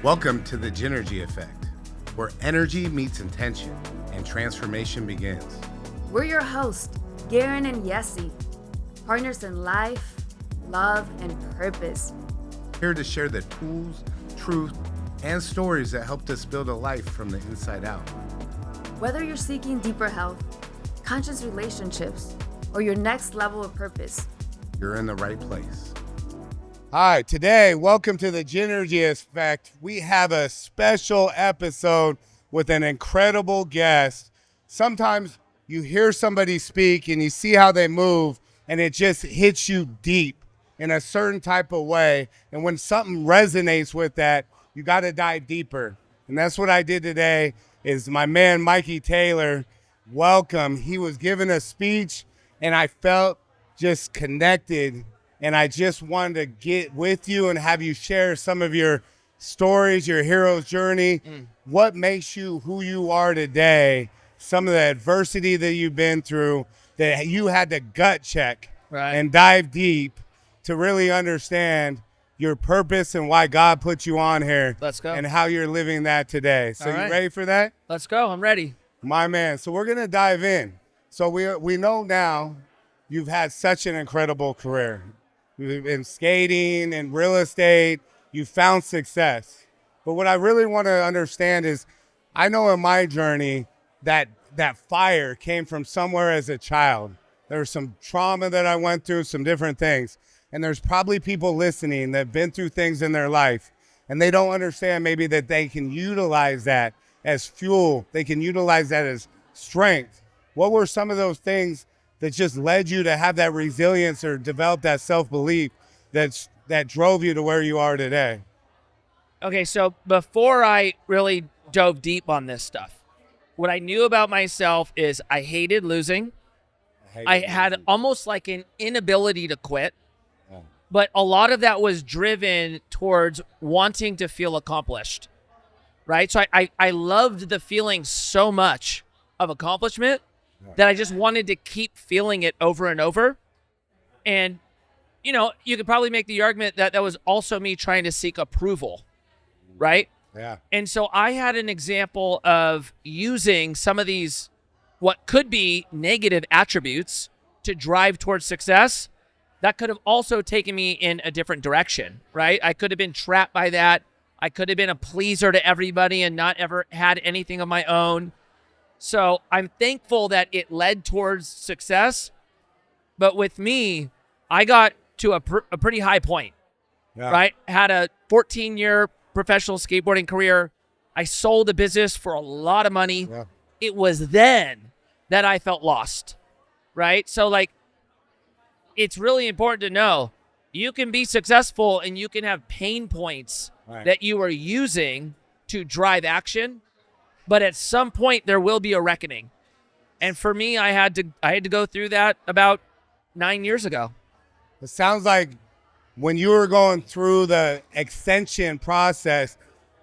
Welcome to the Gynergy Effect, where energy meets intention and transformation begins. We're your hosts, Garin and Yessie, partners in life, love, and purpose. Here to share the tools, truth, and stories that helped us build a life from the inside out. Whether you're seeking deeper health, conscious relationships, or your next level of purpose, you're in the right place. Hi, today, welcome to the Gynergy Effect. We have a special episode with an incredible guest. Sometimes you hear somebody speak and you see how they move and it just hits you deep in a certain type of way. And when something resonates with that, you got to dive deeper. And that's what I did today is my man, Mikey Taylor. Welcome. He was giving a speech and I felt just connected. And I just wanted to get with you and have you share some of your stories, your hero's journey, what makes you who you are today, some of the adversity that you've been through, that you had to gut check and dive deep to really understand your purpose and why God put you on here. Let's go. And how you're living that today. So All you ready for that? Let's go. I'm ready. My man. So we're going to dive in. So we know now you've had such an incredible career. You've been skating and real estate. You found success. But what I really want to understand is, I know in my journey that fire came from somewhere as a child. There was some trauma that I went through, some different things. And there's probably people listening that have been through things in their life, and they don't understand maybe that they can utilize that as fuel. They can utilize that as strength. What were some of those things that just led you to have that resilience or develop that self-belief that drove you to where you are today? Okay, so before I really dove deep on this stuff, what I knew about myself is I hated losing. I had almost like an inability to quit, but a lot of that was driven towards wanting to feel accomplished, right? So I loved the feeling so much of accomplishment that I just wanted to keep feeling it over and over. And, you know, you could probably make the argument that that was also me trying to seek approval, right? Yeah. And so I had an example of using some of these, what could be negative attributes to drive towards success. That could have also taken me in a different direction, right? I could have been trapped by that. I could have been a pleaser to everybody and not ever had anything of my own. So I'm thankful that it led towards success. But with me, I got to a pretty high point, right? Had a 14-year professional skateboarding career. I sold a business for a lot of money. Yeah. It was then that I felt lost, right? So like, it's really important to know you can be successful and you can have pain points that you are using to drive action. But at some point there will be a reckoning. And for me, I had to go through that about 9 years ago. It sounds like when you were going through the ascension process,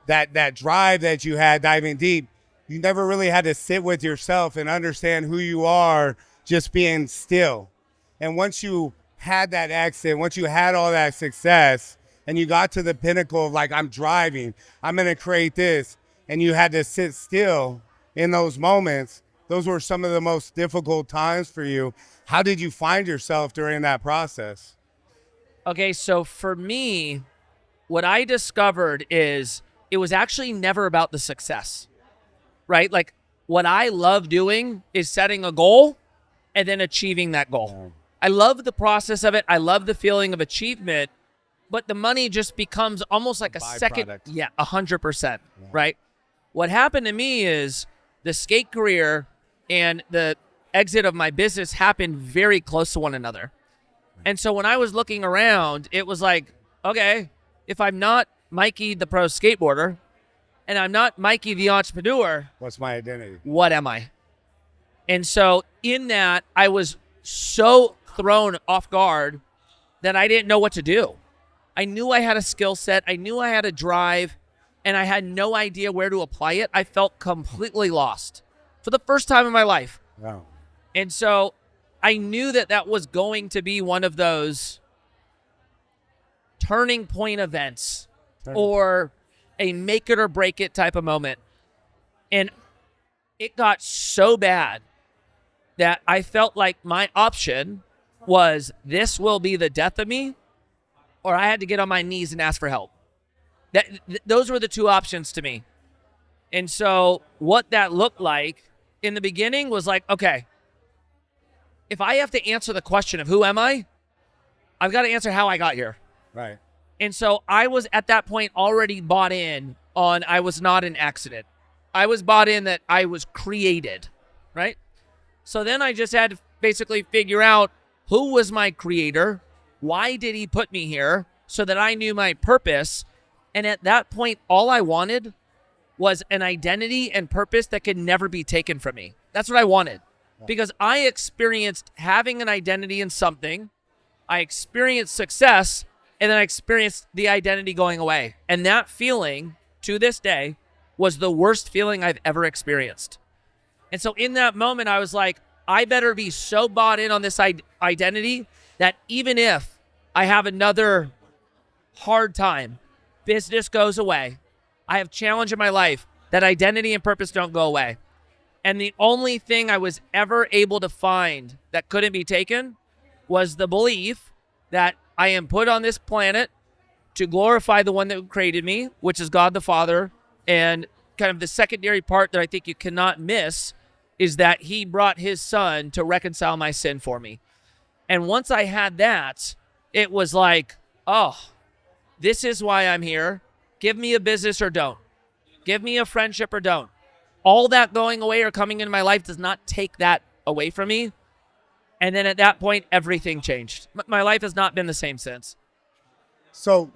that drive that you had diving deep, you never really had to sit with yourself and understand who you are just being still. And once you had that exit, once you had all that success and you got to the pinnacle of like, I'm driving, I'm going to create this, and you had to sit still in those moments, those were some of the most difficult times for you. How did you find yourself during that process? Okay, so for me, what I discovered is it was actually never about the success, right? Like what I love doing is setting a goal and then achieving that goal. I love the process of it. I love the feeling of achievement, but the money just becomes almost like a second. Yeah, 100%, right? What happened to me is the skate career and the exit of my business happened very close to one another. And so when I was looking around, it was like, okay, if I'm not Mikey the pro skateboarder and I'm not Mikey the entrepreneur, what's my identity? What am I? And so in that, I was so thrown off guard that I didn't know what to do. I knew I had a skill set. I knew I had a drive. And I had no idea where to apply it. I felt completely lost for the first time in my life. Wow. And so I knew that that was going to be one of those turning point events or a make it or break it type of moment. And it got so bad that I felt like my option was this will be the death of me, or I had to get on my knees and ask for help. Those were the two options to me. And so what that looked like in the beginning was like, okay, if I have to answer the question of who am I, I've got to answer how I got here. Right. And so I was at that point already bought in on I was not an accident. I was bought in that I was created, right? So then I just had to basically figure out who was my creator, why did he put me here, so that I knew my purpose. And at that point, all I wanted was an identity and purpose that could never be taken from me. That's what I wanted. Because I experienced having an identity in something, I experienced success, and then I experienced the identity going away. And that feeling, to this day, was the worst feeling I've ever experienced. And so in that moment, I was like, I better be so bought in on this identity that even if I have another hard time, business goes away, I have challenge in my life, that identity and purpose don't go away. And the only thing I was ever able to find that couldn't be taken was the belief that I am put on this planet to glorify the one that created me, which is God the Father. And kind of the secondary part that I think you cannot miss is that he brought his son to reconcile my sin for me. And once I had that, it was like, oh, this is why I'm here. Give me a business or don't. Give me a friendship or don't. All that going away or coming into my life does not take that away from me. And then at that point, everything changed. My life has not been the same since. So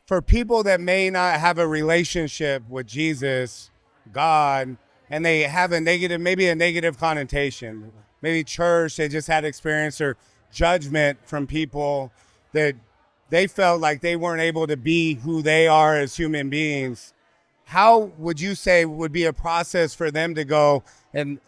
for people that may not have a relationship with Jesus, God, and they have maybe a negative connotation, maybe church, they just had experience or judgment from people that they felt like they weren't able to be who they are as human beings, how would you say would be a process for them to go and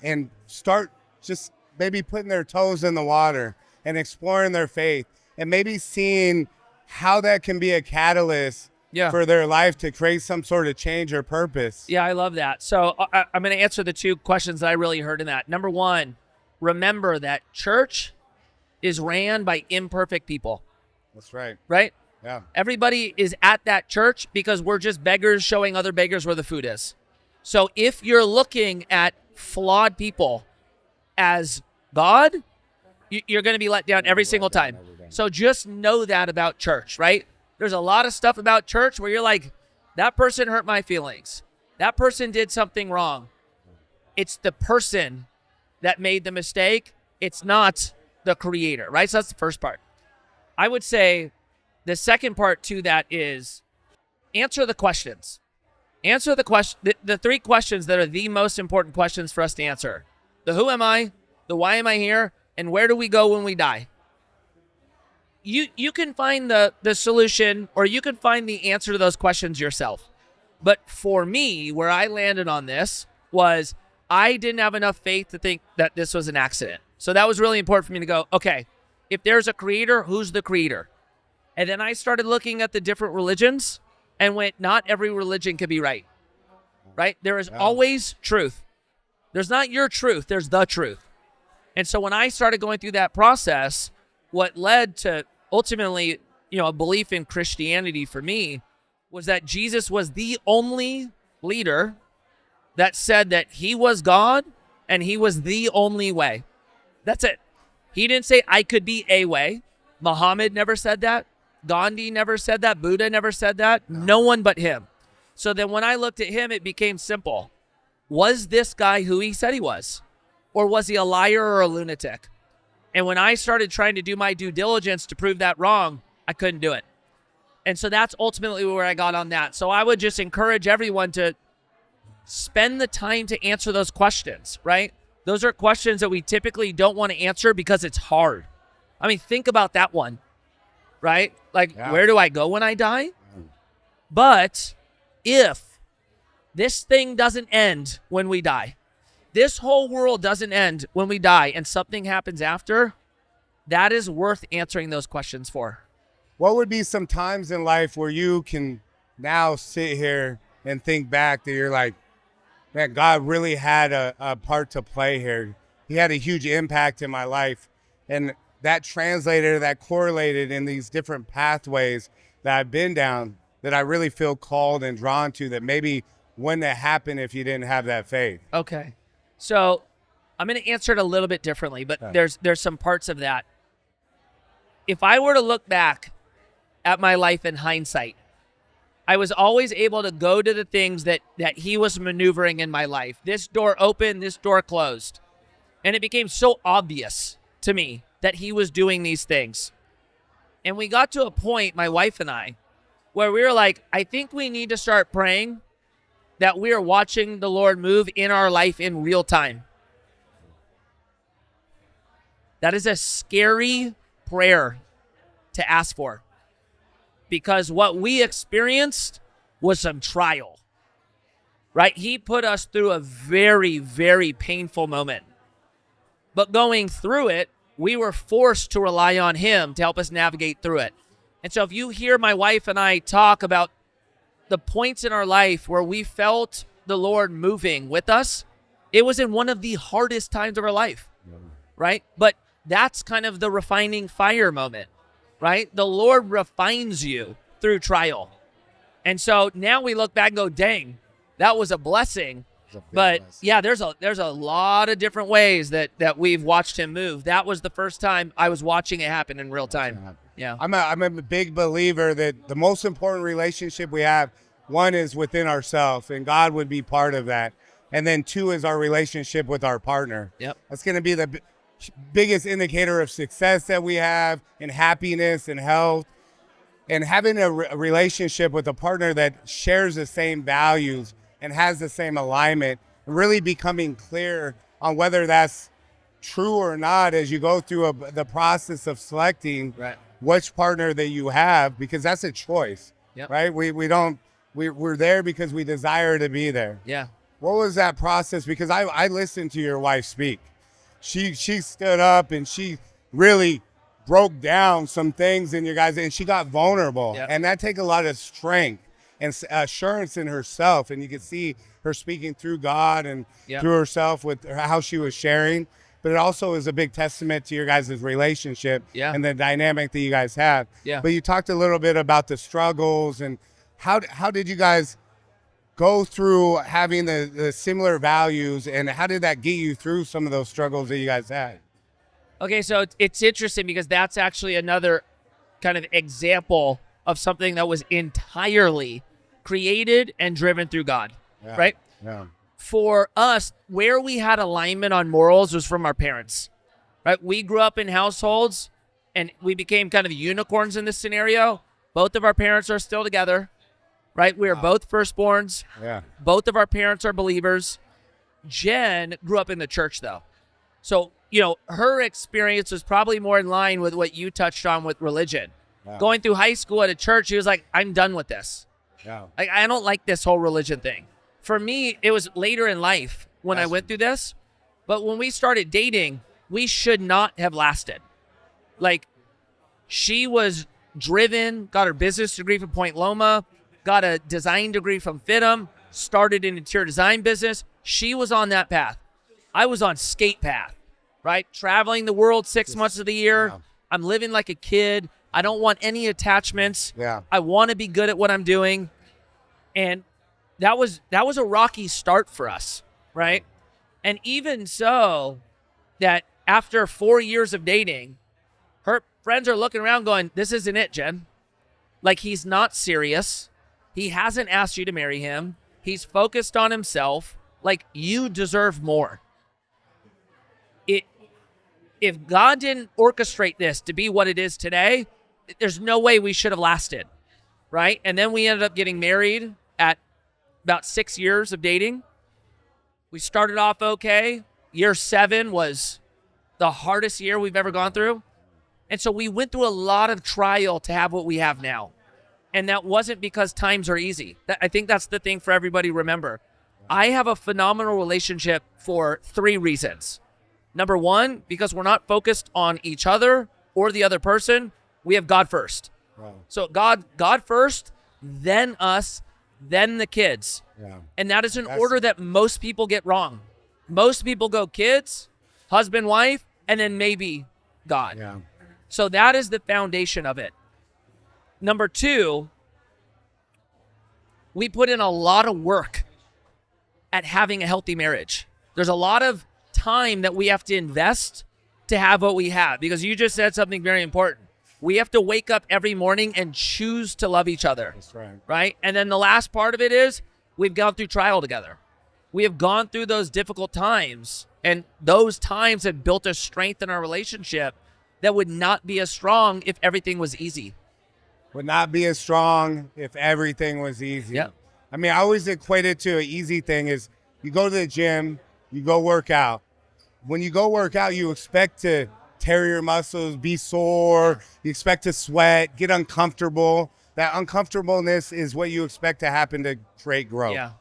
start just maybe putting their toes in the water and exploring their faith and maybe seeing how that can be a catalyst for their life to create some sort of change or purpose? Yeah, I love that. So I'm going to answer the two questions that I really heard in that. Number one, remember that church is ran by imperfect people. That's right. Right? Yeah. Everybody is at that church because we're just beggars showing other beggars where the food is. So if you're looking at flawed people as God, you're going to be let down every single time. So just know that about church, right? There's a lot of stuff about church where you're like, that person hurt my feelings. That person did something wrong. It's the person that made the mistake. It's not the creator, right? So that's the first part. I would say the second part to that is answer the questions. Answer the question. The three questions that are the most important questions for us to answer. The who am I, the why am I here, and where do we go when we die? You can find the solution, or you can find the answer to those questions yourself. But for me, where I landed on this was I didn't have enough faith to think that this was an accident. So that was really important for me to go, okay, if there's a creator, who's the creator? And then I started looking at the different religions and went, not every religion can be right. Right? There is always truth. There's not your truth, there's the truth. And so when I started going through that process, what led to ultimately, a belief in Christianity for me was that Jesus was the only leader that said that he was God and he was the only way. That's it. He didn't say I could be a way. Muhammad never said that. Gandhi never said that. Buddha never said that. No one but him. So then when I looked at him, it became simple. Was this guy who he said he was? Or was he a liar or a lunatic? And when I started trying to do my due diligence to prove that wrong, I couldn't do it. And so that's ultimately where I got on that. So I would just encourage everyone to spend the time to answer those questions, right? Those are questions that we typically don't want to answer because it's hard. I mean, think about that one, right? Like, where do I go when I die? But if this thing doesn't end when we die, this whole world doesn't end when we die, and something happens after, that is worth answering those questions for. What would be some times in life where you can now sit here and think back that you're like, man, God really had a part to play here. He had a huge impact in my life. And that translated, that correlated in these different pathways that I've been down that I really feel called and drawn to that maybe wouldn't have happened if you didn't have that faith. Okay. So I'm going to answer it a little bit differently, but there's some parts of that. If I were to look back at my life in hindsight, I was always able to go to the things that he was maneuvering in my life. This door opened, this door closed. And it became so obvious to me that he was doing these things. And we got to a point, my wife and I, where we were like, I think we need to start praying that we are watching the Lord move in our life in real time. That is a scary prayer to ask for, because what we experienced was some trial, right? He put us through a very, very painful moment. But going through it, we were forced to rely on him to help us navigate through it. And so if you hear my wife and I talk about the points in our life where we felt the Lord moving with us, it was in one of the hardest times of our life, right? But that's kind of the refining fire moment, right? The Lord refines you through trial. And so now we look back and go, dang, that was a blessing. But yeah, there's a lot of different ways that we've watched him move. That was the first time I was watching it happen in real time. Yeah. I'm a big believer that the most important relationship we have, one is within ourselves, and God would be part of that. And then two is our relationship with our partner. Yep. That's going to be the biggest indicator of success that we have in happiness and health. And having a relationship with a partner that shares the same values and has the same alignment, really becoming clear on whether that's true or not as you go through the process of selecting which partner that you have, because that's a choice, right? We're there because we desire to be there. Yeah. What was that process? Because I listened to your wife speak. She stood up and she really broke down some things in your guys, and she got vulnerable. And that takes a lot of strength and assurance in herself. And you could see her speaking through God and through herself with how she was sharing. But it also is a big testament to your guys' relationship and the dynamic that you guys have. But you talked a little bit about the struggles and how did you guys go through having the similar values, and how did that get you through some of those struggles that you guys had? Okay, so it's interesting because that's actually another kind of example of something that was entirely created and driven through God, right? Yeah. For us, where we had alignment on morals was from our parents, right? We grew up in households, and we became kind of unicorns in this scenario. Both of our parents are still together, right? We are both firstborns. Yeah. Both of our parents are believers. Jen grew up in the church, though. So, her experience was probably more in line with what you touched on with religion. Yeah. Going through high school at a church, she was like, I'm done with this. Yeah. I don't like this whole religion thing. For me, it was later in life when I went through this. But when we started dating, we should not have lasted. Like, she was driven, got her business degree from Point Loma, got a design degree from FITM, started an interior design business. She was on that path. I was on skate path, right? Traveling the world 6 months of the year. Yeah. I'm living like a kid. I don't want any attachments. Yeah. I want to be good at what I'm doing. And that was a rocky start for us, right? And even so, that after 4 years of dating, her friends are looking around going, this isn't it, Jen. Like, he's not serious. He hasn't asked you to marry him. He's focused on himself. Like, you deserve more. If God didn't orchestrate this to be what it is today, there's no way we should have lasted, right? And then we ended up getting married at about 6 years of dating. We started off okay. Year 7 was the hardest year we've ever gone through. And so we went through a lot of trial to have what we have now. And that wasn't because times are easy. I think that's the thing for everybody to remember. I have a phenomenal relationship for 3 reasons. Number 1, because we're not focused on each other or the other person. We have God first. Wow. So God first, then us, then the kids. Yeah. And that is an order that most people get wrong. Most people go kids, husband, wife, and then maybe God. Yeah. So that is the foundation of it. Number 2, we put in a lot of work at having a healthy marriage. There's a lot of time that we have to invest to have what we have, because you just said something very important. We have to wake up every morning and choose to love each other. That's right. Right? And then the last part of it is we've gone through trial together. We have gone through those difficult times, and those times have built a strength in our relationship that would not be as strong if everything was easy. Would not be as strong if everything was easy. Yeah. I mean, I always equate it to an easy thing is you go to the gym, you go work out. When you go work out, you expect to tear your muscles, be sore, you expect to sweat, get uncomfortable. That uncomfortableness is what you expect to happen to create growth. Yeah.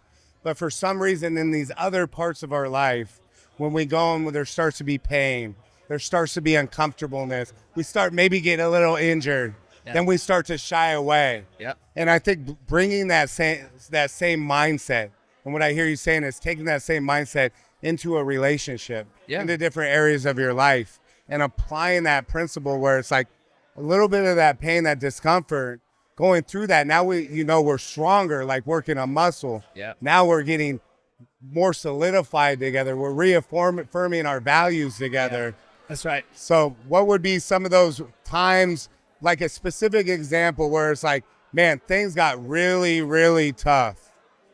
But for some reason in these other parts of our life, when we go and there starts to be pain, there starts to be uncomfortableness, we start maybe getting a little injured, then we start to shy away. Yeah. And I think bringing that same mindset, and what I hear you saying is taking that same mindset into a relationship, into different areas of your life, and applying that principle where it's like a little bit of that pain, that discomfort, going through that. Now we're stronger, like working a muscle. Yeah. Now we're getting more solidified together. We're reaffirming our values together. Yeah. That's right. So what would be some of those times, like a specific example where it's like, man, things got really, really tough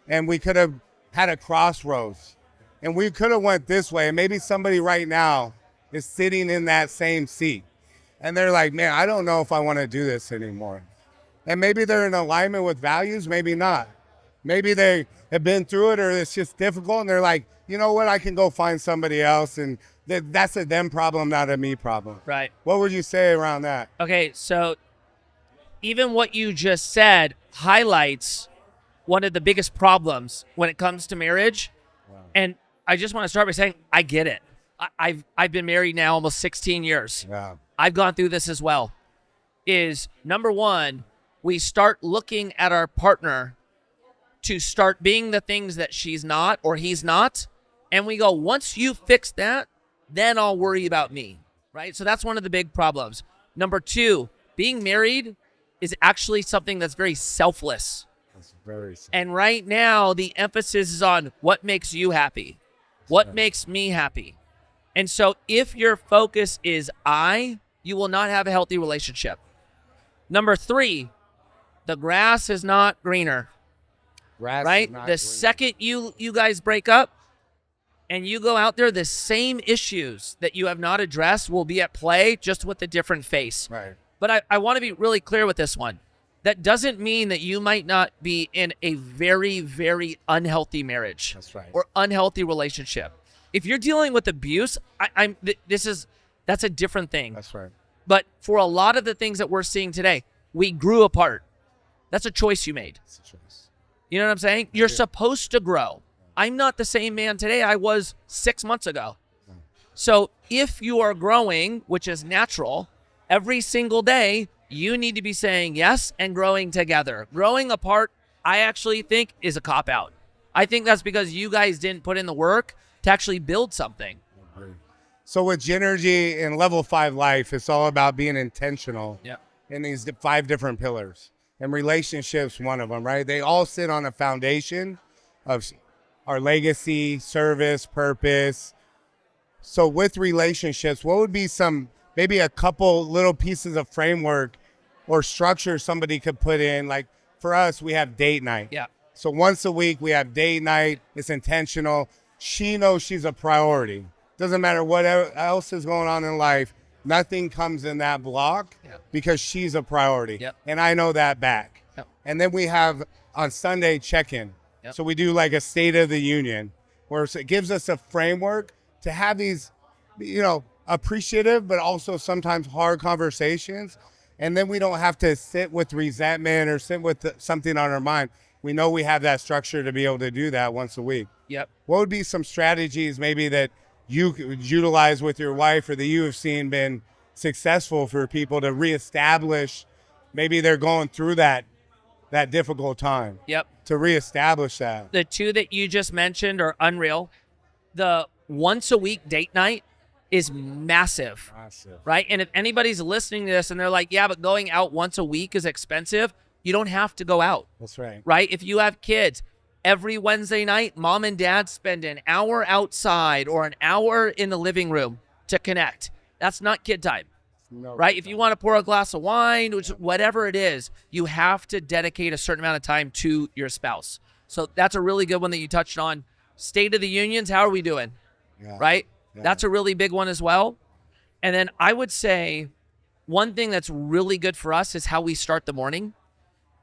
and we could have had a crossroads and we could have went this way, and maybe somebody right now is sitting in that same seat and they're like, man, I don't know if I want to do this anymore. And maybe they're in alignment with values, maybe not. Maybe they have been through it or it's just difficult and they're like, you know what, I can go find somebody else, and that's a them problem, not a me problem. Right. What would you say around that? Okay, so even what you just said highlights one of the biggest problems when it comes to marriage. Wow. And I just want to start by saying I get it. I've been married now almost 16 years. Yeah. I've gone through this as well. Is number 1, we start looking at our partner to start being the things that she's not or he's not. And we go, once you fix that, then I'll worry about me, right? So that's one of the big problems. Number 2, being married is actually something that's very selfless. That's very selfless. And right now, the emphasis is on what makes you happy, what makes me happy. And so if your focus is you will not have a healthy relationship. Number 3, the grass is not greener, right? The second you guys break up, and you go out there, the same issues that you have not addressed will be at play, just with a different face. Right. But I want to be really clear with this one. That doesn't mean that you might not be in a very, very unhealthy marriage. That's right. Or unhealthy relationship. If you're dealing with abuse, that's a different thing. That's right. But for a lot of the things that we're seeing today, we grew apart. That's a choice you made. It's a choice. You know what I'm saying? You're supposed to grow. I'm not the same man today I was 6 months ago. So if you are growing, which is natural, every single day, you need to be saying yes and growing together. Growing apart, I actually think, is a cop-out. I think that's because you guys didn't put in the work to actually build something. So with Gynergy and Level 5 Life, it's all about being intentional in these 5 different pillars. And relationships, one of them, right? They all sit on a foundation of our legacy, service, purpose. So with relationships, what would be maybe a couple little pieces of framework or structure somebody could put in? Like for us, we have date night. Yeah. So once a week, we have date night. It's intentional. She knows she's a priority. Doesn't matter what else is going on in life. Nothing comes in that block because she's a priority. Yep. And I know that back. Yep. And then we have on Sunday check-in. Yep. So we do like a State of the Union where it gives us a framework to have these, appreciative, but also sometimes hard conversations. And then we don't have to sit with resentment or sit with something on our mind. We know we have that structure to be able to do that once a week. Yep. What would be some strategies maybe that you could utilize with your wife or that you have seen been successful for people to reestablish? Maybe they're going through that that difficult time. Yep. To reestablish that. The two that you just mentioned are unreal. The once a week date night is massive. Right? And if anybody's listening to this and they're like, yeah, but going out once a week is expensive, you don't have to go out. That's right. Right? If you have kids, every Wednesday night, mom and dad spend an hour outside or an hour in the living room to connect. That's not kid time. No, right? If you want to pour a glass of wine, which whatever it is, you have to dedicate a certain amount of time to your spouse. So that's a really good one that you touched on. State of the unions, how are we doing? Yeah. Right? Yeah. That's a really big one as well. And then I would say one thing that's really good for us is how we start the morning.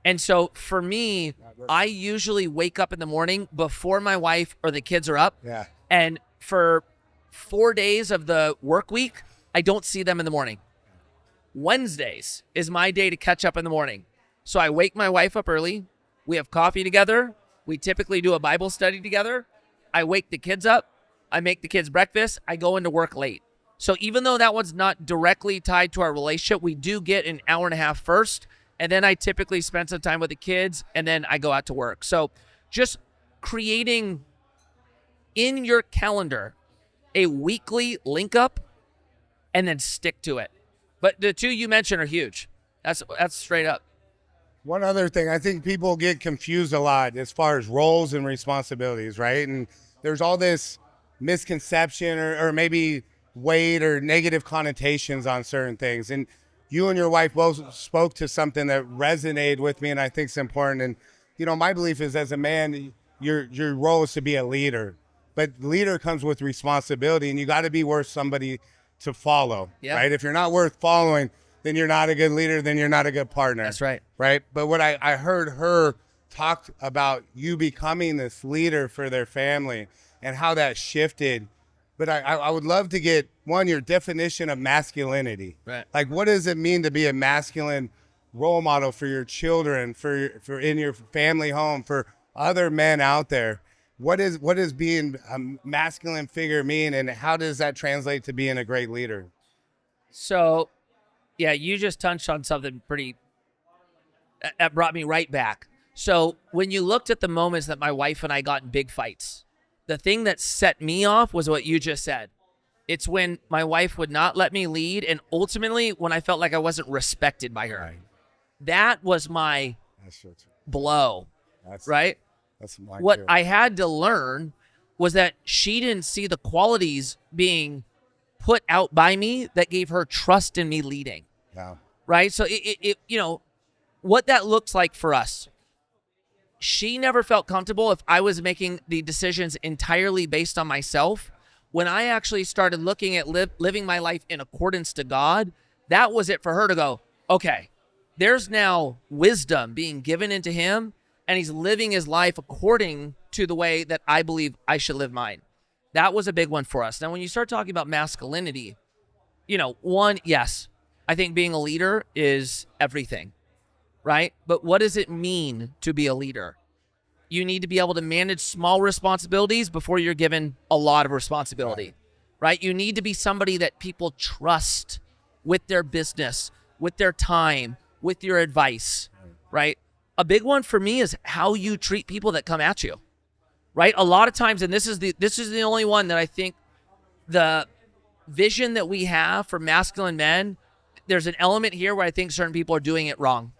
And so for me, I usually wake up in the morning before my wife or the kids are up. Yeah. And for 4 days of the work week, I don't see them in the morning. Wednesdays is my day to catch up in the morning. So I wake my wife up early. We have coffee together. We typically do a Bible study together. I wake the kids up. I make the kids breakfast. I go into work late. So even though that one's not directly tied to our relationship, we do get an hour and a half first. And then I typically spend some time with the kids and then I go out to work. So just creating in your calendar a weekly link up and then stick to it. But the two you mentioned are huge. That's straight up. One other thing, I think people get confused a lot as far as roles and responsibilities, right? And there's all this misconception or maybe weight or negative connotations on certain things. And you and your wife both spoke to something that resonated with me and I think is important. And, you know, my belief is as a man, your role is to be a leader. But leader comes with responsibility and you got to be worth somebody to follow, right? If you're not worth following, then you're not a good leader, then you're not a good partner. That's right. Right? But what I heard her talk about you becoming this leader for their family and how that shifted. But I would love to get, one, your definition of masculinity. Right. Like, what does it mean to be a masculine role model for your children, for in your family home, for other men out there? What is being a masculine figure mean, and how does that translate to being a great leader? So, yeah, you just touched on something that brought me right back. So when you looked at the moments that my wife and I got in big fights, the thing that set me off was what you just said. It's when my wife would not let me lead, and ultimately when I felt like I wasn't respected by her. Right. That was my blow, right? That's what I had to learn was that she didn't see the qualities being put out by me that gave her trust in me leading. Yeah. Right? So it you know, what that looks like for us. She never felt comfortable if I was making the decisions entirely based on myself. When I actually started looking at living my life in accordance to God, that was it for her to go, okay, there's now wisdom being given into him, and he's living his life according to the way that I believe I should live mine. That was a big one for us. Now, when you start talking about masculinity, you know, one, yes, I think being a leader is everything, right? But what does it mean to be a leader? You need to be able to manage small responsibilities before you're given a lot of responsibility, right? You need to be somebody that people trust with their business, with their time, with your advice, right? A big one for me is how you treat people that come at you, right? A lot of times, and this is the only one that I think the vision that we have for masculine men, there's an element here where I think certain people are doing it wrong,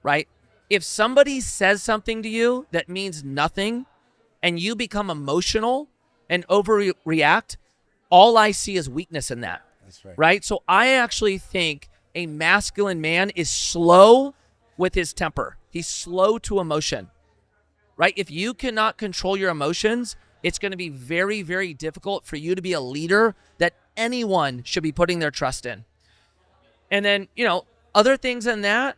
right? If somebody says something to you that means nothing and you become emotional and overreact, all I see is weakness in that. That's right. Right? So I actually think a masculine man is slow with his temper. He's slow to emotion, right? If you cannot control your emotions, it's going to be very, very difficult for you to be a leader that anyone should be putting their trust in. And then, you know, other things than that,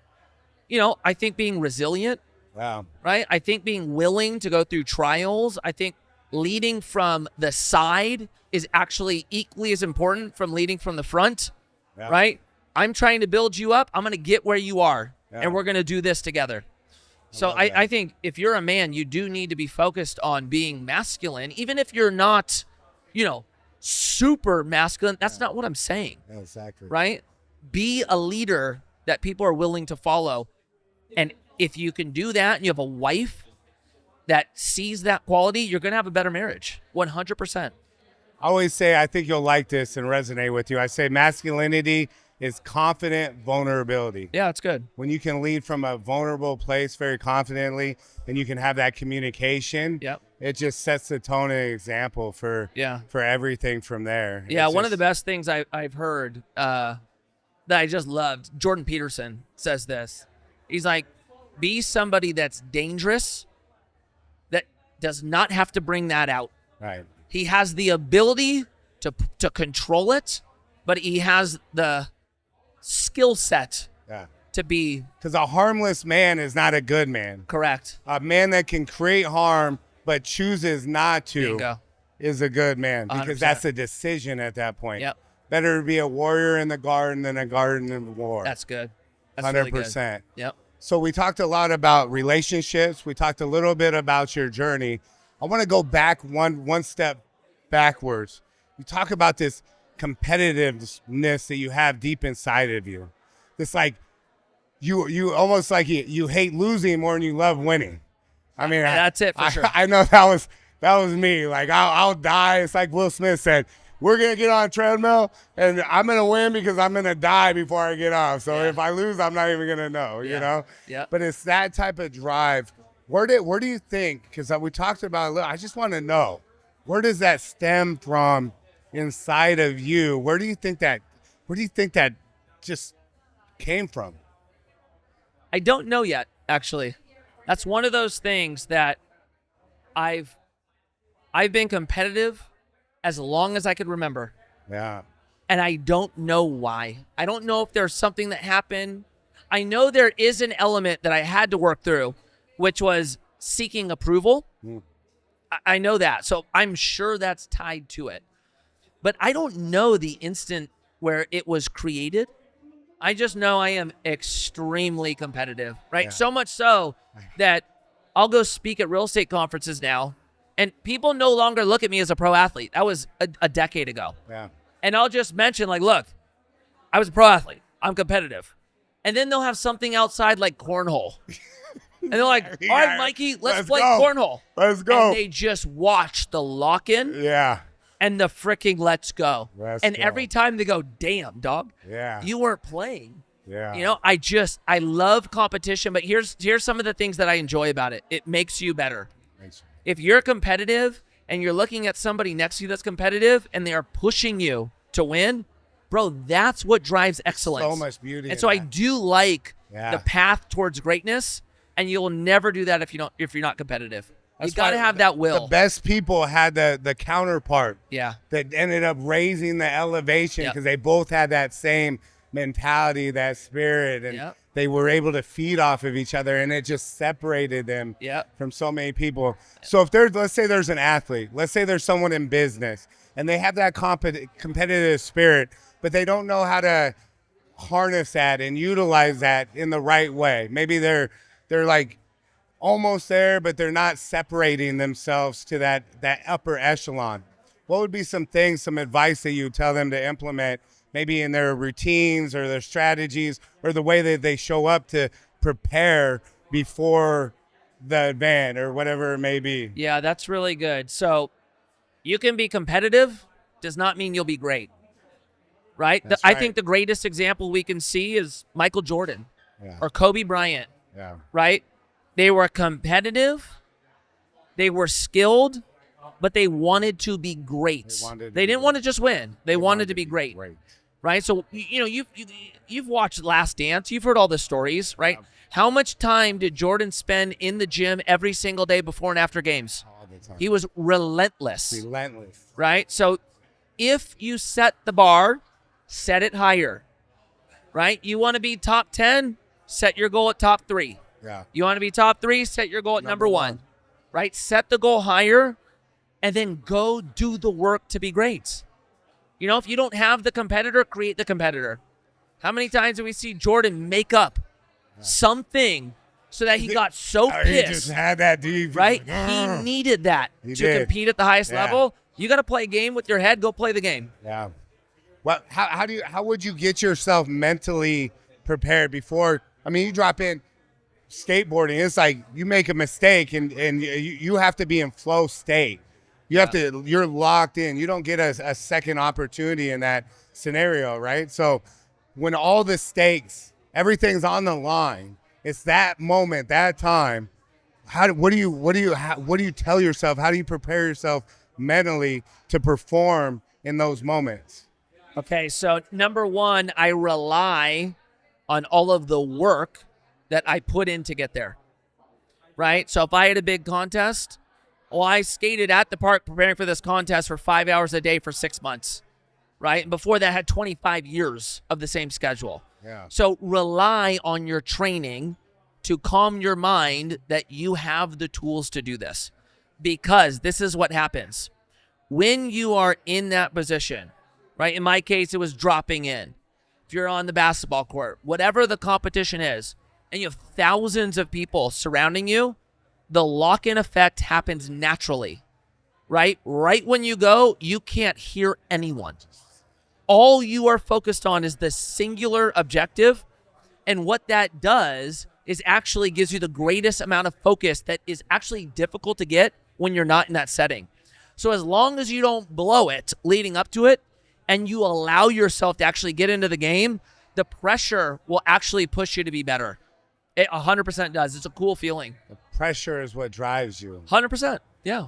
you know, I think being resilient, right? I think being willing to go through trials. I think leading from the side is actually equally as important from leading from the front, right? I'm trying to build you up. I'm going to get where you are, and we're going to do this together. So I think if you're a man, you do need to be focused on being masculine, even if you're not, you know, super masculine. That's not what I'm saying. Exactly. Right? Be a leader that people are willing to follow. And if you can do that and you have a wife that sees that quality, you're going to have a better marriage. 100%. I always say, I think you'll like this and resonate with you. I say masculinity is confident vulnerability. Yeah, it's good. When you can lead from a vulnerable place very confidently and you can have that communication, Yep. it just sets the tone and example for everything from there. Yeah, one of the best things I've heard that I just loved, Jordan Peterson says this. He's like, be somebody that's dangerous, that does not have to bring that out. Right. He has the ability to control it, but he has the skill set to be. Because a harmless man is not a good man. Correct. A man that can create harm but chooses not to Bingo. is a good man, 100%. because that's a decision at that point. Yep. Better to be a warrior in the garden than a garden in war. That's good. That's 100%. really good. Yep. So we talked a lot about relationships. We talked a little bit about your journey. I want to go back one step backwards. You talk about this competitiveness that you have deep inside of you. This like you almost like you hate losing more than you love winning. I mean, that's it for sure. I know that was me. Like I'll die. It's like Will Smith said, we're going to get on a treadmill and I'm going to win because I'm going to die before I get off. So if I lose, I'm not even going to know, you know? Yeah. But it's that type of drive. Where do you think, because we talked about it a little, I just want to know, where does that stem from inside of you? Where do you think that just came from? I don't know yet, actually. That's one of those things that I've been competitive as long as I could remember. Yeah. And I don't know why. I don't know if there's something that happened. I know there is an element that I had to work through, which was seeking approval. I know that. So I'm sure that's tied to it. But I don't know the instant where it was created. I just know I am extremely competitive, right? Yeah. So much so that I'll go speak at real estate conferences now, and people no longer look at me as a pro athlete. That was a decade ago. Yeah. And I'll just mention, like, look, I was a pro athlete. I'm competitive. And then they'll have something outside like cornhole. And they're like, all right, Mikey, let's play cornhole. Let's go. And they just watch the lock-in. Yeah. And the freaking let's go. Let's go. Every time they go, damn, dog. Yeah. You weren't playing. Yeah. You know, I love competition, but here's some of the things that I enjoy about it. It makes you better. Thanks. If you're competitive and you're looking at somebody next to you that's competitive and they are pushing you to win, bro, that's what drives excellence. So much beauty. And so I do like Yeah. the path towards greatness, and you'll never do that if you're not competitive. You got to have that will. The best people had the counterpart. Yeah. That ended up raising the elevation because they both had that same mentality, that spirit, and they were able to feed off of each other, and it just separated them from so many people. So if let's say there's an athlete, let's say there's someone in business, and they have that competitive spirit, but they don't know how to harness that and utilize that in the right way. Maybe they're like almost there, but they're not separating themselves to that upper echelon. What would be some advice that you tell them to implement, maybe in their routines or their strategies or the way that they show up to prepare before the event or whatever it may be? Yeah, that's really good. So you can be competitive, does not mean you'll be great, right? I think the greatest example we can see is Michael Jordan or Kobe Bryant, right? They were competitive, they were skilled, but they wanted to be great. They didn't want to just win. They wanted to be great. Right? So, you know, you've watched Last Dance. You've heard all the stories, right? How much time did Jordan spend in the gym every single day before and after games? All the time. He was relentless. Relentless. Right? So if you set the bar, set it higher. Right? You want to be top 10, set your goal at top 3. Yeah. You want to be top 3, set your goal at number 1. Right? Set the goal higher and then go do the work to be great. You know, if you don't have the competitor, create the competitor. How many times do we see Jordan make up something so that he got so pissed? He just had that deep. Right? He needed that to compete at the highest level. You got to play a game with your head. Go play the game. Yeah. Well, how would you get yourself mentally prepared before? I mean, you drop in. skateboarding, it's like you make a mistake and you have to be in flow state. You have to, you're locked in. You don't get a second opportunity in that scenario, right? So when all the stakes, everything's on the line, it's that moment, that time. What do you tell yourself? How do you prepare yourself mentally to perform in those moments? Okay, so number one, I rely on all of the work that I put in to get there, right? So if I had a big contest, well, I skated at the park preparing for this contest for 5 hours a day for 6 months, right? And before that, I had 25 years of the same schedule. Yeah. So rely on your training to calm your mind that you have the tools to do this, because this is what happens. When you are in that position, right? In my case, it was dropping in. If you're on the basketball court, whatever the competition is, and you have thousands of people surrounding you, the lock-in effect happens naturally, right? Right when you go, you can't hear anyone. All you are focused on is the singular objective, and what that does is actually gives you the greatest amount of focus that is actually difficult to get when you're not in that setting. So as long as you don't blow it leading up to it, and you allow yourself to actually get into the game, the pressure will actually push you to be better. It 100% does. It's a cool feeling. The pressure is what drives you. 100%. Yeah.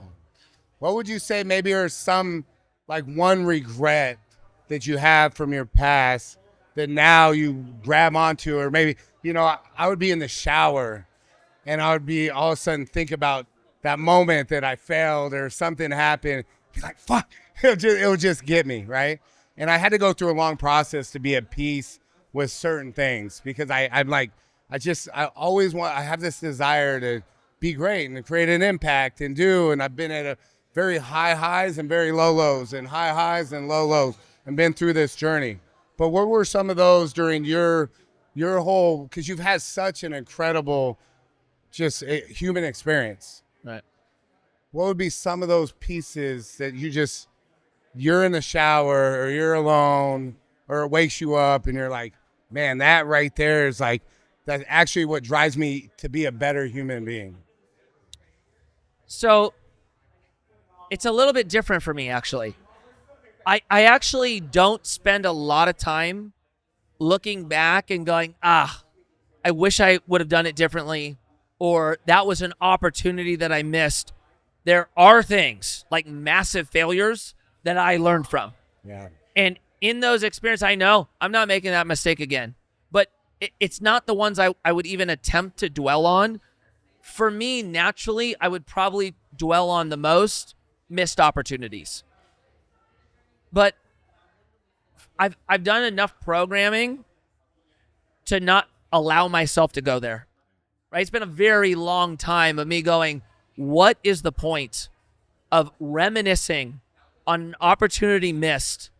What would you say maybe are some, like one regret that you have from your past that now you grab onto? Or maybe, I would be in the shower and I would be all of a sudden think about that moment that I failed or something happened. Be like, fuck, it'll just get me, right? And I had to go through a long process to be at peace with certain things, because I'm like, I always I have this desire to be great and to create an impact and I've been at a very high highs and very low lows and high highs and low lows and been through this journey. But what were some of those during your whole, because you've had such an incredible human experience. Right. What would be some of those pieces that you're in the shower or you're alone or it wakes you up and you're like, man, that right there is like, that's actually what drives me to be a better human being? So it's a little bit different for me, actually. I actually don't spend a lot of time looking back and going, I wish I would have done it differently, or that was an opportunity that I missed. There are things like massive failures that I learned from. Yeah. And in those experiences, I know I'm not making that mistake again. But it's not the ones I would even attempt to dwell on. For me, naturally, I would probably dwell on the most missed opportunities. But I've done enough programming to not allow myself to go there. Right? It's been a very long time of me going, what is the point of reminiscing on an opportunity missed?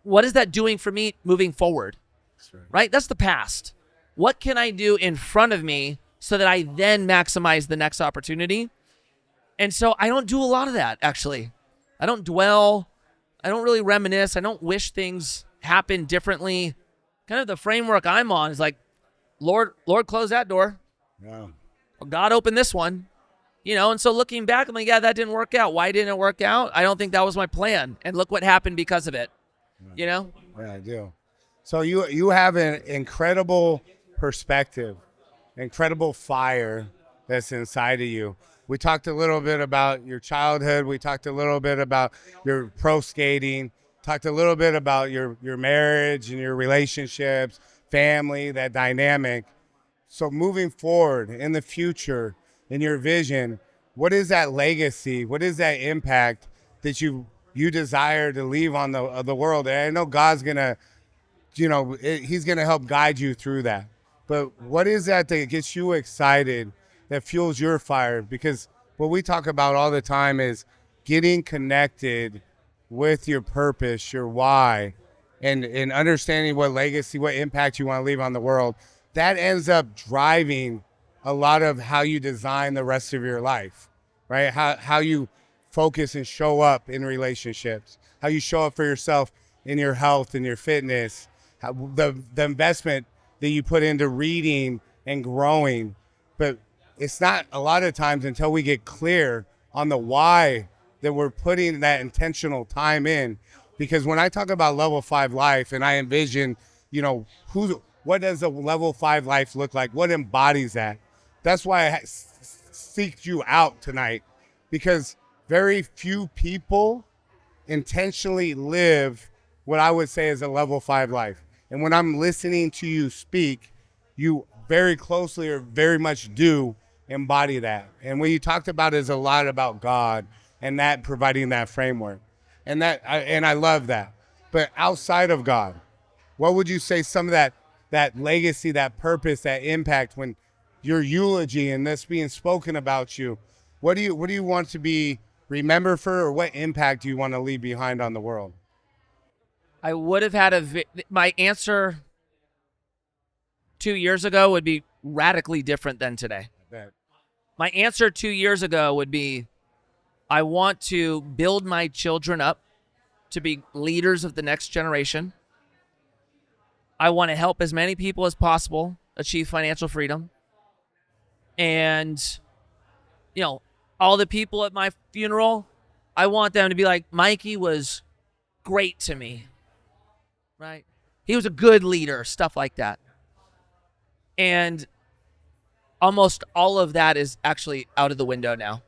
What is that doing for me moving forward? That's right. Right? That's the past. What can I do in front of me so that I then maximize the next opportunity? And so I don't do a lot of that, actually. I don't dwell. I don't really reminisce. I don't wish things happened differently. Kind of the framework I'm on is like, Lord, close that door. Yeah. Or God, open this one. And so looking back, I'm like, yeah, that didn't work out. Why didn't it work out? I don't think that was my plan. And look what happened because of it. Yeah, I do. So you have an incredible perspective, incredible fire that's inside of you. We talked a little bit about your childhood. We talked a little bit about your pro skating, talked a little bit about your marriage and your relationships, family, that dynamic. So moving forward in the future, in your vision, what is that legacy? What is that impact that you desire to leave on the world? And I know God's gonna, He's gonna help guide you through that. But what is that gets you excited, that fuels your fire? Because what we talk about all the time is getting connected with your purpose, your why, and understanding what legacy, what impact you want to leave on the world. That ends up driving a lot of how you design the rest of your life, right? How you focus and show up in relationships, how you show up for yourself in your health and your fitness, how the investment that you put into reading and growing, But it's not a lot of times until we get clear on the why that we're putting that intentional time in. Because when I talk about level 5 life and I envision, what does a level 5 life look like? What embodies that? That's why I seeked you out tonight, because very few people intentionally live what I would say is a level 5 life. And when I'm listening to you speak, you very closely or very much do embody that. And what you talked about is a lot about God and that providing that framework. And I love that. But outside of God, what would you say some of that legacy, that purpose, that impact, when your eulogy and this being spoken about you, what do you want to be remembered for, or what impact do you want to leave behind on the world? I would have had my answer 2 years ago would be radically different than today. I bet. My answer 2 years ago would be, I want to build my children up to be leaders of the next generation. I want to help as many people as possible achieve financial freedom. And, all the people at my funeral, I want them to be like, Mikey was great to me, right? He was a good leader, stuff like that. And almost all of that is actually out of the window now.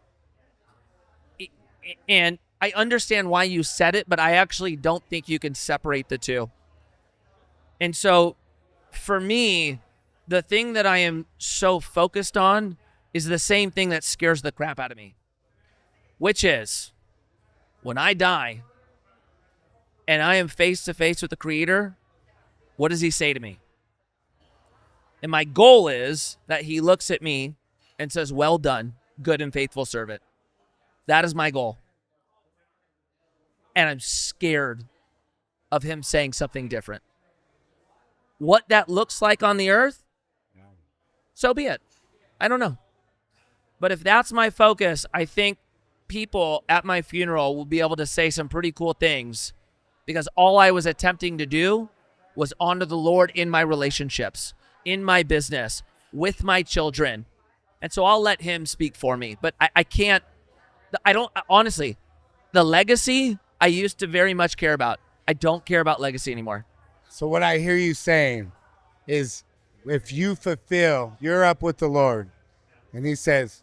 And I understand why you said it, but I actually don't think you can separate the two. And so for me, the thing that I am so focused on is the same thing that scares the crap out of me, which is when I die and I am face to face with the Creator, what does he say to me? And my goal is that he looks at me and says, well done, good and faithful servant. That is my goal. And I'm scared of him saying something different. What that looks like on the earth, so be it. I don't know. But if that's my focus, I think people at my funeral will be able to say some pretty cool things, because all I was attempting to do was honor the Lord in my relationships, in my business, with my children. And so I'll let him speak for me. But honestly, the legacy I used to very much care about. I don't care about legacy anymore. So what I hear you saying is, if you fulfill, you're up with the Lord, and he says,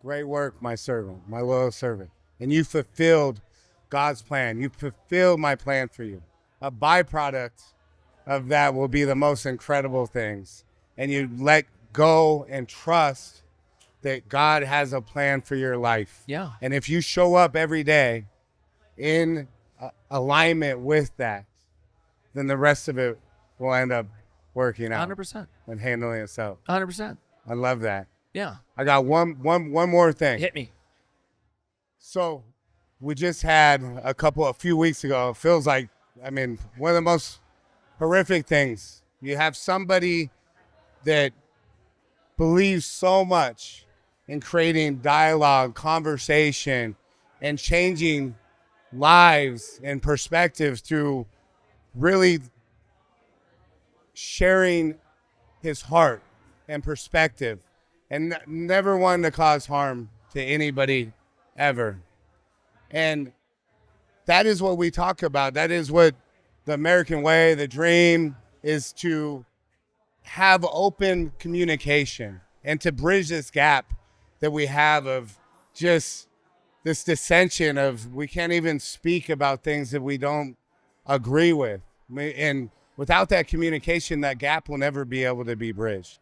great work, my servant, my loyal servant. And you fulfilled God's plan. You fulfilled my plan for you. A byproduct of that will be the most incredible things. And you let go and trust that God has a plan for your life. Yeah. And if you show up every day in alignment with that, then the rest of it will end up working out. 100%. And handling itself. 100%. I love that. Yeah. I got one more thing. Hit me. So we just had a few weeks ago, it feels like, one of the most horrific things. You have somebody that believes so much in creating dialogue, conversation, and changing lives and perspectives through really sharing his heart and perspective, and never wanting to cause harm to anybody ever. And that is what we talk about. That is what the American way, the dream, is, to have open communication and to bridge this gap that we have of just this dissension of, we can't even speak about things that we don't agree with. And without that communication, that gap will never be able to be bridged.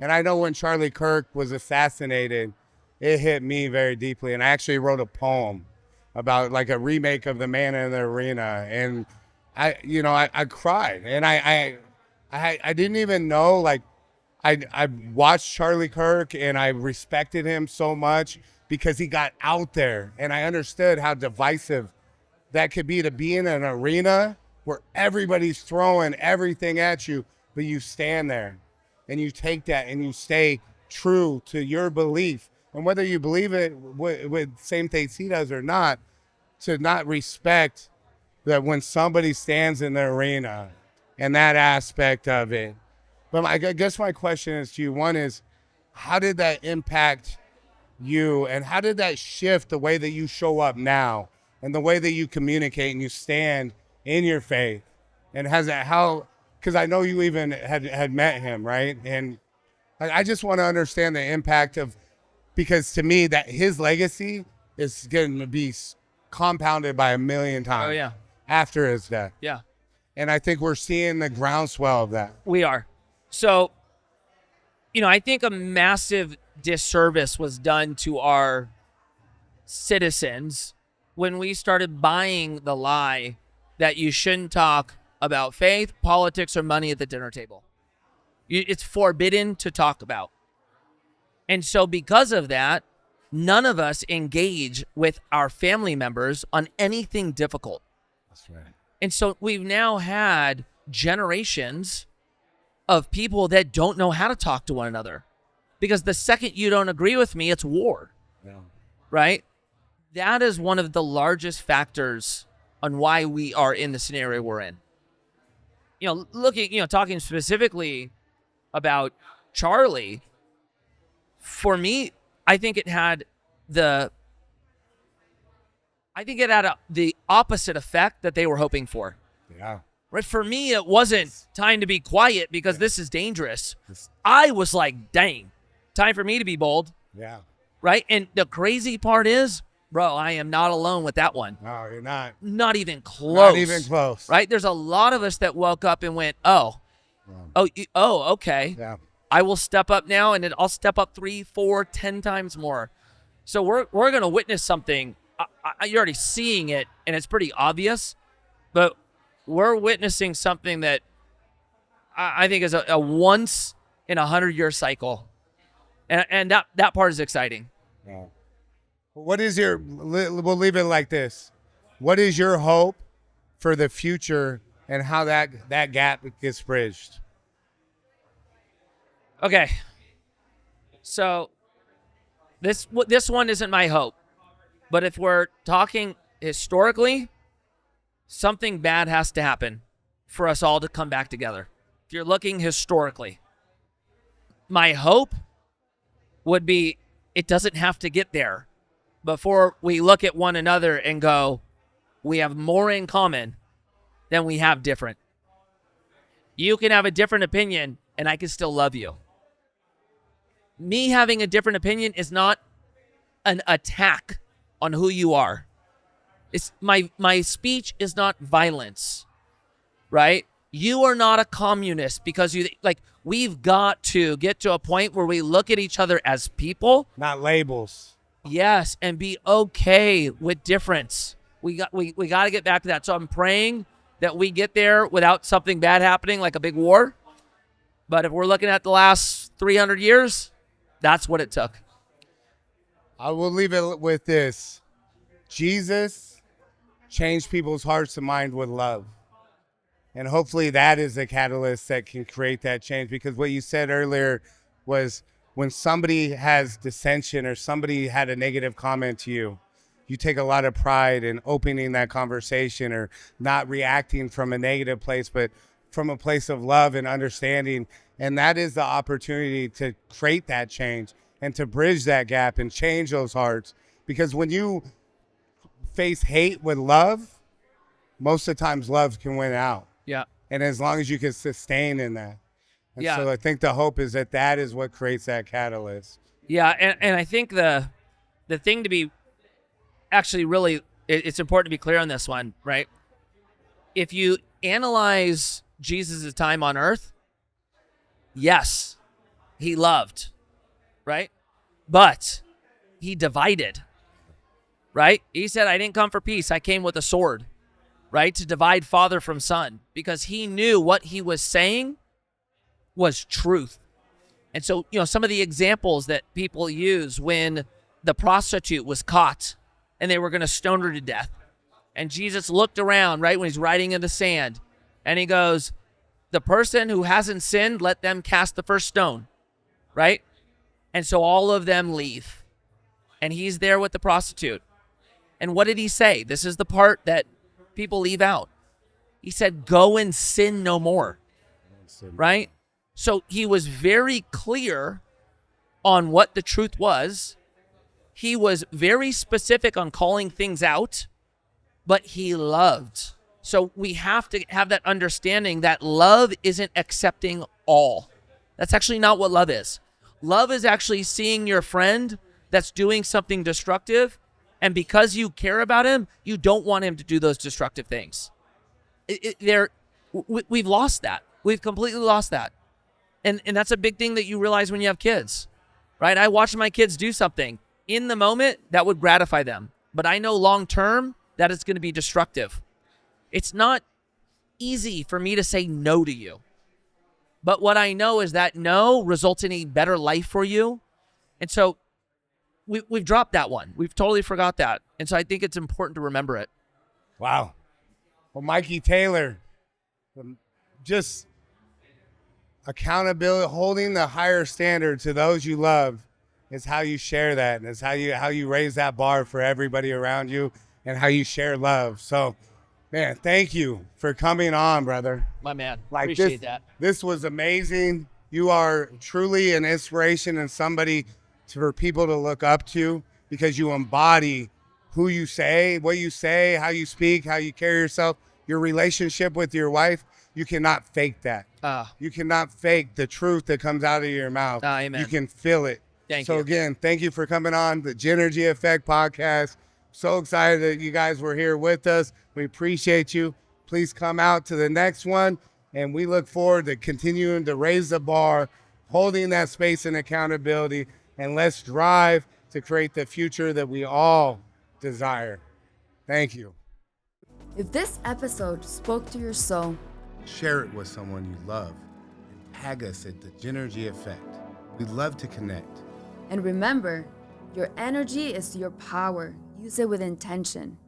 And I know when Charlie Kirk was assassinated, it hit me very deeply. And I actually wrote a poem about like a remake of The Man in the Arena. And I cried. And I didn't even know, like, I watched Charlie Kirk and I respected him so much because he got out there, and I understood how divisive that could be, to be in an arena where everybody's throwing everything at you, but you stand there and you take that and you stay true to your belief. And whether you believe it with same things he does or not, to not respect that when somebody stands in the arena and that aspect of it. But I guess my question is to you, one is, how did that impact you, and how did that shift the way that you show up now and the way that you communicate and you stand in your faith? And has that, how, because I know you even had met him, right? And I just want to understand the impact of, because to me that his legacy is going to be compounded by 1,000,000 times. Oh, yeah. After his death. Yeah. And I think we're seeing the groundswell of that. We are. So, I think a massive disservice was done to our citizens when we started buying the lie that you shouldn't talk about faith, politics, or money at the dinner table. It's forbidden to talk about. And so because of that, none of us engage with our family members on anything difficult. That's right. And so we've now had generations of people that don't know how to talk to one another, because the second you don't agree with me, it's war. Yeah. Right? That is one of the largest factors on why we are in the scenario we're in. Talking specifically about Charlie, for me, I think it had the opposite effect that they were hoping for. Yeah. Right? For me, it wasn't time to be quiet because this is dangerous. I was like, dang, time for me to be bold. Yeah. Right? And the crazy part is, bro, I am not alone with that one. No, you're not. Not even close. Not even close. Right? There's a lot of us that woke up and went, okay. Yeah. I will step up now, and then I'll step up 3, 4, 10 times more. So we're going to witness something. You're already seeing it, and it's pretty obvious, but we're witnessing something that I think is a once in 100-year cycle, and that part is exciting. Yeah. What is we'll leave it like this. What is your hope for the future and how that gap gets bridged? Okay. So this one isn't my hope, but if we're talking historically, something bad has to happen for us all to come back together. If you're looking historically, my hope would be it doesn't have to get there before we look at one another and go, we have more in common than we have different. You can have a different opinion and I can still love you. Me having a different opinion is not an attack on who you are. It's my speech is not violence, right? You are not a communist because we've got to get to a point where we look at each other as people, not labels. Yes, and be okay with difference. We got to get back to that. So I'm praying that we get there without something bad happening, like a big war. But if we're looking at the last 300 years, that's what it took. I will leave it with this. Jesus changed people's hearts and mind with love. And hopefully that is the catalyst that can create that change. Because what you said earlier was when somebody has dissension or somebody had a negative comment to you, you take a lot of pride in opening that conversation or not reacting from a negative place, but from a place of love and understanding. And that is the opportunity to create that change and to bridge that gap and change those hearts. Because when you face hate with love, most of the times love can win out. Yeah. And as long as you can sustain in that. And yeah. So I think the hope is that is what creates that catalyst. Yeah, and I think the thing to be actually really, it's important to be clear on this one, right? If you analyze Jesus' time on earth, yes, he loved, right? But he divided, right? He said, I didn't come for peace. I came with a sword, right? To divide father from son, because he knew what he was saying was truth. And so, some of the examples that people use when the prostitute was caught and they were going to stone her to death. And Jesus looked around, right, when he's writing in the sand, and he goes, the person who hasn't sinned, let them cast the first stone, right? And so all of them leave. And he's there with the prostitute. And what did he say? This is the part that people leave out. He said, go and sin no more, right? So he was very clear on what the truth was. He was very specific on calling things out, but he loved. So we have to have that understanding that love isn't accepting all. That's actually not what love is. Love is actually seeing your friend that's doing something destructive, and because you care about him, you don't want him to do those destructive things. We've lost that. We've completely lost that. And that's a big thing that you realize when you have kids, right? I watch my kids do something. In the moment, that would gratify them. But I know long-term that it's going to be destructive. It's not easy for me to say no to you. But what I know is that no results in a better life for you. And so we've dropped that one. We've totally forgot that. And so I think it's important to remember it. Wow. Well, Mikey Taylor, just accountability, holding the higher standard to those you love is how you share that. And it's how you raise that bar for everybody around you and how you share love. So, man, thank you for coming on, brother. My man, Like appreciate that. This was amazing. You are truly an inspiration and somebody for people to look up to because you embody who you say, what you say, how you speak, how you carry yourself, your relationship with your wife. You cannot fake that. You cannot fake the truth that comes out of your mouth. Amen. You can feel it. Thank you. you. So again, thank you for coming on the Gynergy Effect podcast. So excited that you guys were here with us. We appreciate you. Please come out to the next one. And we look forward to continuing to raise the bar, holding that space and accountability. And let's drive to create the future that we all desire. Thank you. If this episode spoke to your soul, Share it with someone you love and tag us at the Gynergy Effect. We'd love to connect. and remember, your energy is your power. Use it with intention.